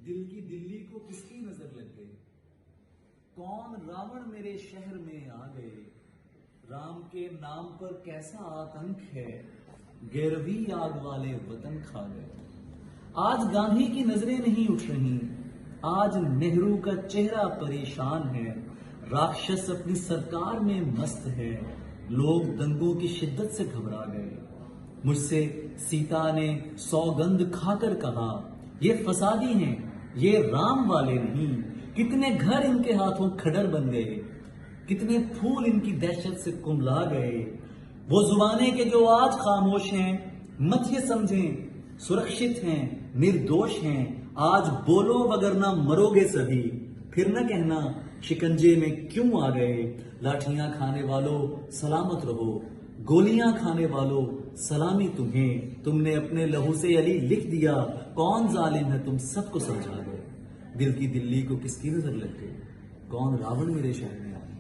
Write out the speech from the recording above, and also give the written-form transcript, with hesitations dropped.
दिल की दिल्ली को किसकी नजर लग गई? कौन रावण मेरे शहर में आ गए? राम के नाम पर कैसा आतंक है, गिरवी आग वाले वतन खा गए। आज गांधी की नजरें नहीं उठ रही, आज नेहरू का चेहरा परेशान है। राक्षस अपनी सरकार में मस्त है, लोग दंगों की शिद्दत से घबरा गए। मुझसे सीता ने सौगंध खाकर कहा, ये फसादी हैं, ये राम वाले नहीं। कितने घर इनके हाथों खडर बन गए, कितने फूल इनकी दहशत से कुम्हला गए। वो जुबानें के जो आज खामोश हैं, मत ये समझें सुरक्षित हैं, निर्दोष हैं। आज बोलो वगरना मरोगे सभी, फिर न कहना शिकंजे में क्यों आ गए। लाठियां खाने वालों सलामत रहो, गोलियां खाने वालों सलामी तुम्हें। तुमने अपने लहू से अली लिख दिया, कौन जालिम है तुम सबको समझा गए। दिल की दिल्ली को किसकी नजर लग गई, कौन रावण मेरे शहर में आ गया।